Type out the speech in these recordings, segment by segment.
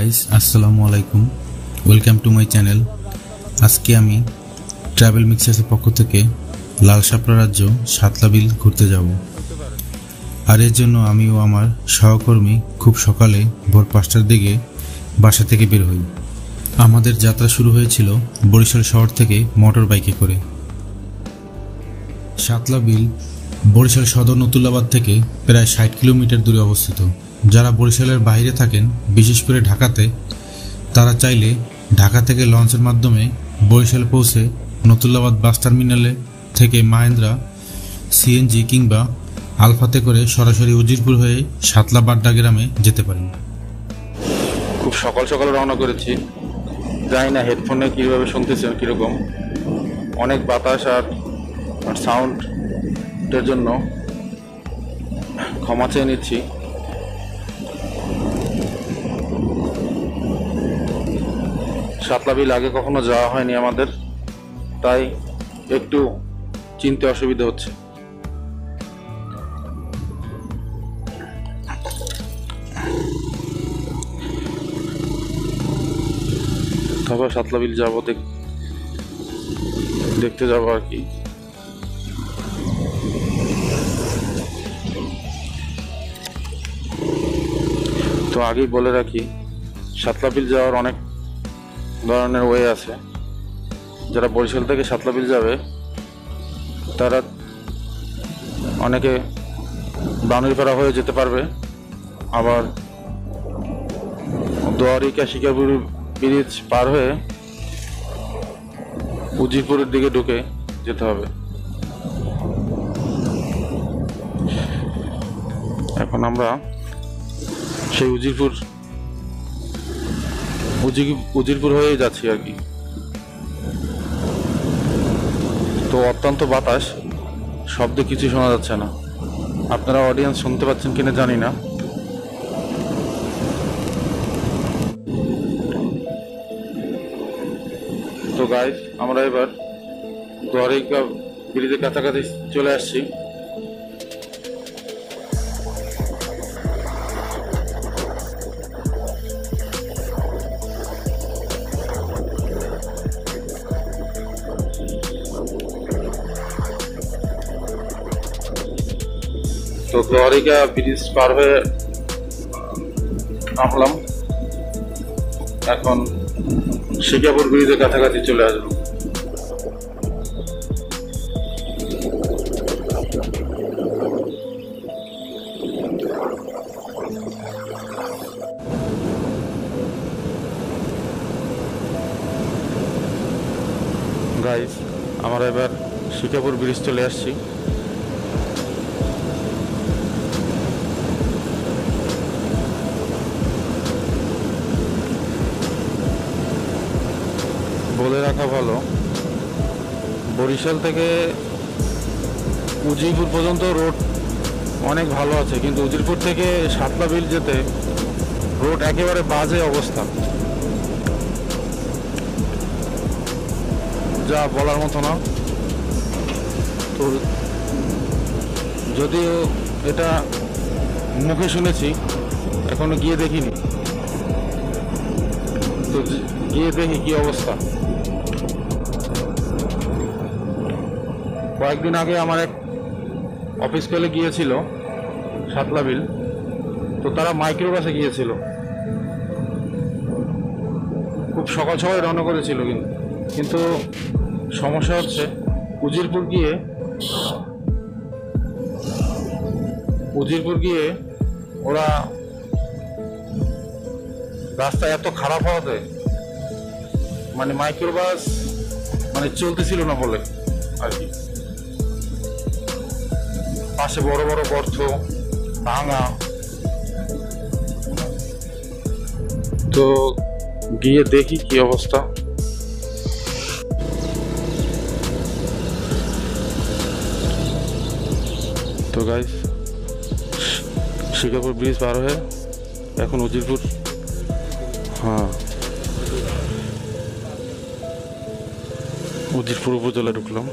Guys, আসসালামু আলাইকুম। Welcome to my channel. আজকে আমি ট্রাভেল মিক্সার্সের পক্ষ থেকে লাল শাপলা রাজ্য সাতলা বিল ঘুরতে যাব। আর এর জন্য আমি ও আমার সহকর্মী খুব সকালে ভোর 5টার দিকে বাসা থেকে বের হই। আমাদের যাত্রা শুরু হয়েছিল বরিশাল শহর থেকে মোটর বাইকে করে। সাতলা বিল বরিশাল সদর নতুল্লাবাদ থেকে প্রায় 60 কিলোমিটার দূরে অবস্থিত। যারা বরিশালের বাইরে থাকেন, বিশেষ করে ঢাকাতে, তারা চাইলে ঢাকা থেকে লঞ্চের মাধ্যমে বরিশাল পৌঁছে নতুল্লাবাদ বাস টার্মিনালে থেকে মাহেন্দ্রা, সিএনজি কিংবা আলফাতে করে সরাসরি উজিরপুর হয়ে সাতলা বাড্ডা গ্রামে যেতে পারেন। খুব সকাল সকাল রওনা করেছি। জানি না হেডফোনে কীভাবে শুনতেছেন, কীরকম অনেক বাতাস আর সাউন্ডের জন্য ক্ষমা চেয়ে নিচ্ছি। সাতলা বিল আগে কখনো যাওয়া হয়নি আমাদের, তাই একটু চিনতে অসুবিধা হচ্ছে। তারপর সাতলা বিল যাবো, দেখতে যাবো আর কি। তো আগেই বলে রাখি, সাতলা বিল যাওয়ার অনেক ধরনের ওয়ে আছে। যারা বরিশাল থেকে সাতলা বিল যাবে তারা অনেকে বানুরপাড়া হয়ে যেতে পারবে, আবার দোয়ারিকা শিকারপুর ব্রিজ পার হয়ে উজিরপুরের দিকে ঢুকে যেতে হবে। এখন আমরা সেই উজিরপুর হয়ে যাচ্ছি আর কি। তো অত্যন্ত বাতাস, শব্দে কিছু শোনা যাচ্ছে না। আপনারা অডিয়েন্স শুনতে পাচ্ছেন কিনা জানি না। তো গাইস, আমরা এবার দোয়ারিকা ব্রিজের কাছাকাছি চলে আসছি। তো দোয়ারিকা ব্রিজ পার হয়ে নামলাম, এখন শিকাপুর ব্রিজের কাছাকাছি চলে আসবো। গাইস, আমরা এবার শিকাপুর ব্রিজ চলে আসছি। বলে রাখা ভালো, বরিশাল থেকে উজিরপুর পর্যন্ত রোড অনেক ভালো আছে, কিন্তু উজিরপুর থেকে সাতলা বিল যেতে রোড একেবারে বাজে অবস্থা, যা বলার মতো না। তো যদিও এটা মুখে শুনেছি, এখনো গিয়ে দেখিনি, তো গিয়ে দেখি কি অবস্থা। কয়েকদিন আগে আমার এক অফিস কলে গিয়েছিল সাতলা বিল, তো তারা মাইক্রো বাসে গিয়েছিল। খুব সকাল সকাল রওনা করেছিল, কিন্তু সমস্যা হচ্ছে উজিরপুর গিয়ে ওরা রাস্তা এত খারাপ হওয়াতে মানে মাইক্রোবাস চলতেছিল না বলে আর কি। পাশে বড় বড় গর্ত, ভাঙা। তো গিয়ে দেখি কি অবস্থা। তো গাইস, শিকাপুর ব্রিজ পার হয়ে এখন উজিরপুর, উজিরপুর উপজেলা ঢুকলাম।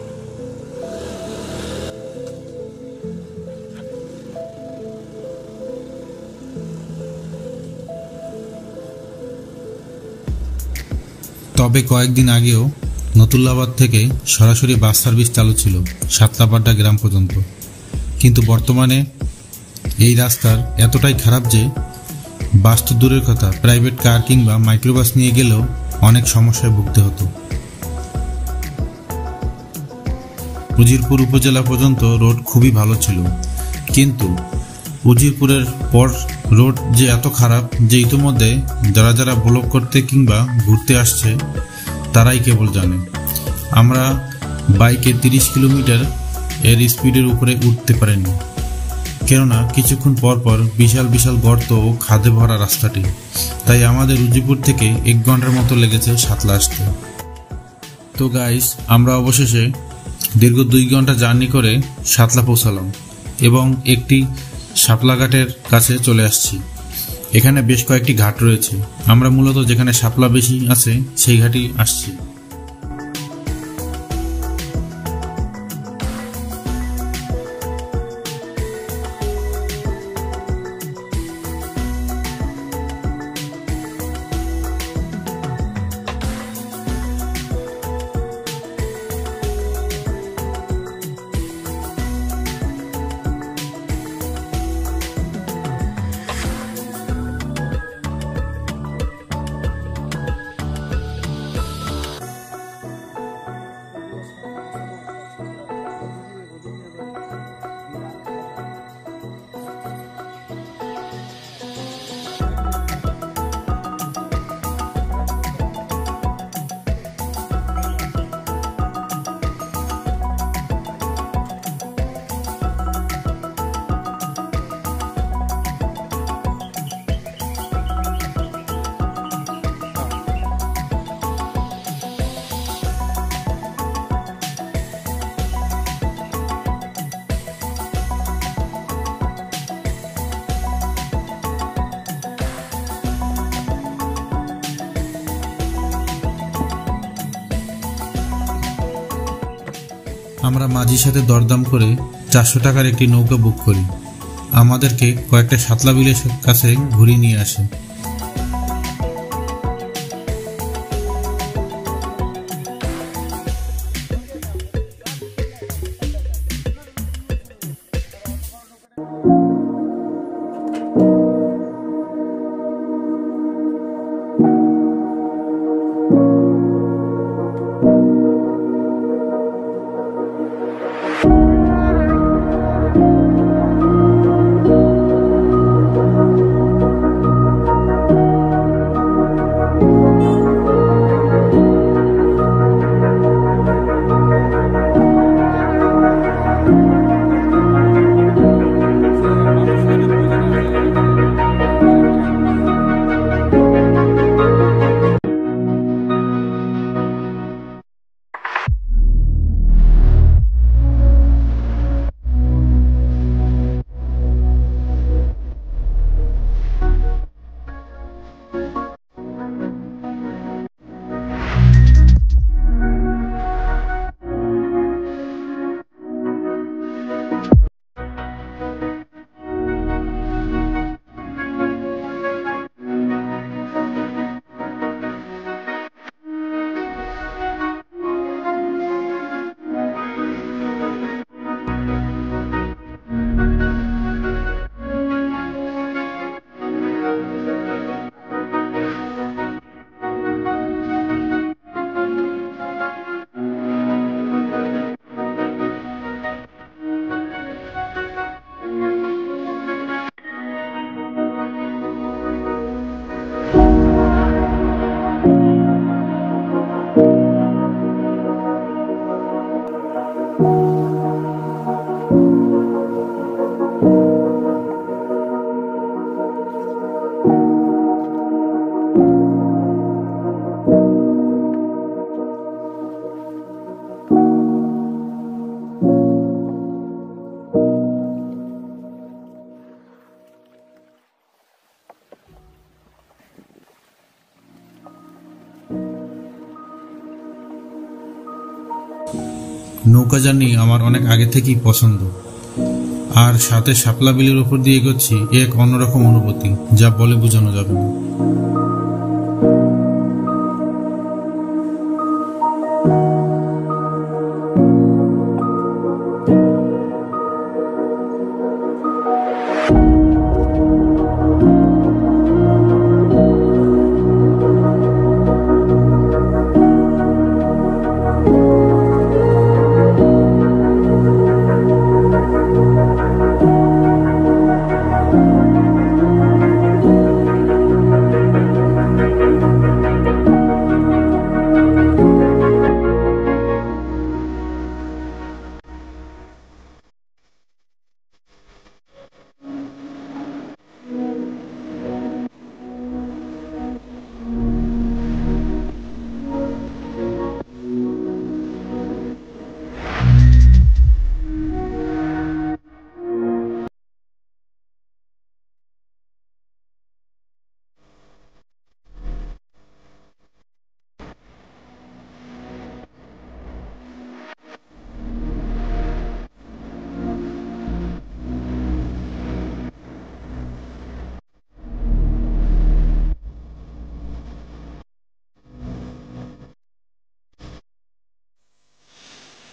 তবে কয়েকদিন আগেও নতুল্লাবাদ থেকে সরাসরি বাস সার্ভিস চালু ছিল সাতলাপাড্ডা গ্রাম পর্যন্ত, কিন্তু বর্তমানে এই রাস্তার এতটাই খারাপ যে বাস তো দূরের কথা, প্রাইভেট কার কিংবা মাইক্রোবাস নিয়ে গেলেও অনেক সমস্যায় ভুগতে হতো। উজিরপুর উপজেলা পর্যন্ত রোড খুবই ভালো ছিল, কিন্তু উজিরপুরের পর রোড যে এত খারাপ যে ইতিমধ্যে যারা যারা ব্লগ করতে কিংবা ঘুরতে আসছে তারাই কেবল জানে। আমরা বাইকে 30 কিলোমিটার এর স্পিডের উপরে উঠতে পারিনি, কেননা কিছুক্ষণ পর পর বিশাল বিশাল গর্ত ও খাদে ভরা রাস্তাটি, তাই আমাদের উজিরপুর থেকে 1 ঘন্টার মতো লেগেছে সাতলা আসতে। তো গাইস, আমরা অবশেষে দীর্ঘ 2 ঘন্টা জার্নি করে সাতলা পৌঁছালাম এবং একটি শাপলা ঘাটের কাছে চলে আসছি। এখানে বেশ কয়েকটি ঘাট রয়েছে, আমরা মূলত যেখানে শাপলা বেশি আছে সেই ঘাটেই আসছি। আমরা মাঝির সাথে দরদাম করে 400 টাকার একটি নৌকা বুক করি, আমাদেরকে কয়েকটা সাতলা বিলের কাছে ঘুরিয়ে নিয়ে আসে। নৌকা জার্নি আমার অনেক আগে থেকেই পছন্দ, আর সাথে শাপলা বিলের উপর দিয়ে এগোচ্ছি এক অন্যরকম অনুভূতি যা বলে বোঝানো যাবে না।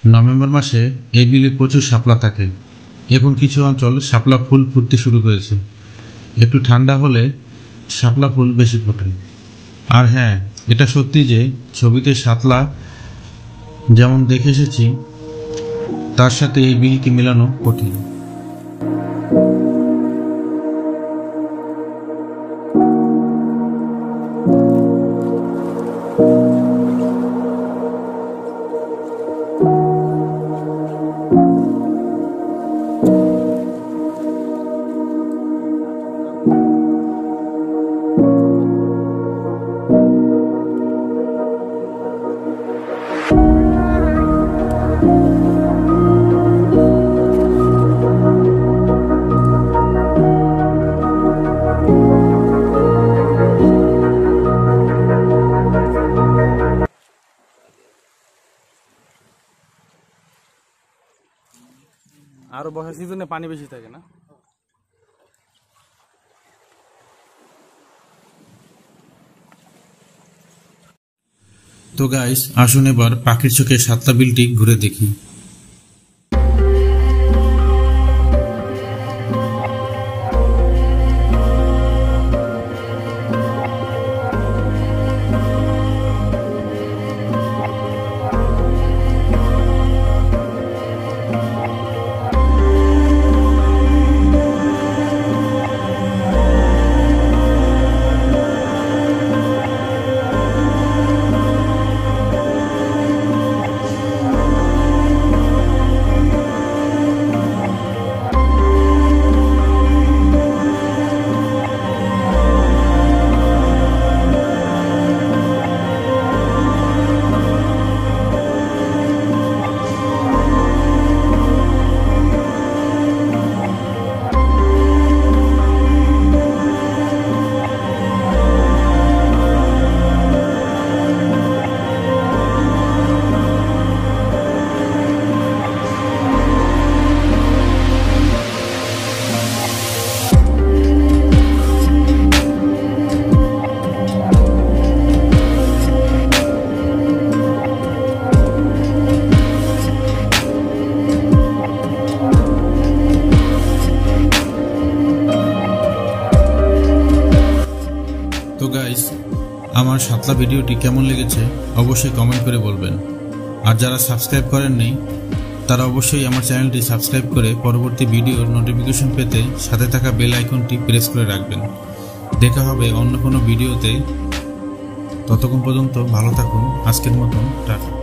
নভেম্বর মাসে এই বিলে প্রচুর শাপলা থাকে। এখন কিছু অঞ্চল শাপলা ফুল ফুটতে শুরু করেছে। একটু ঠান্ডা হলে শাপলা ফুল বেশি ফোটে। আর হ্যাঁ, এটা সত্যি যে ছবিতে শাপলা যেমন দেখে এসেছি তার সাথে এই বিলকে মেলানো কঠিন। আরো বর্ষা সিজনে পানি বেশি থাকে না? তো গাইস, আসুন এবার পাখির চোখে সাতলা বিলটি ঘুরে দেখি। তো গাইস, আমার সাতলা ভিডিওটি কেমন লেগেছে অবশ্যই কমেন্ট করে বলবেন। আর যারা সাবস্ক্রাইব করেননি তারা অবশ্যই আমার চ্যানেলটি সাবস্ক্রাইব করে পরবর্তী ভিডিওর নোটিফিকেশন পেতে সাথে থাকা বেল আইকনটি প্রেস করে রাখবেন। দেখা হবে অন্য কোনো ভিডিওতে। ততক্ষণ পর্যন্ত ভালো থাকুন। আজকের মতন টাটা।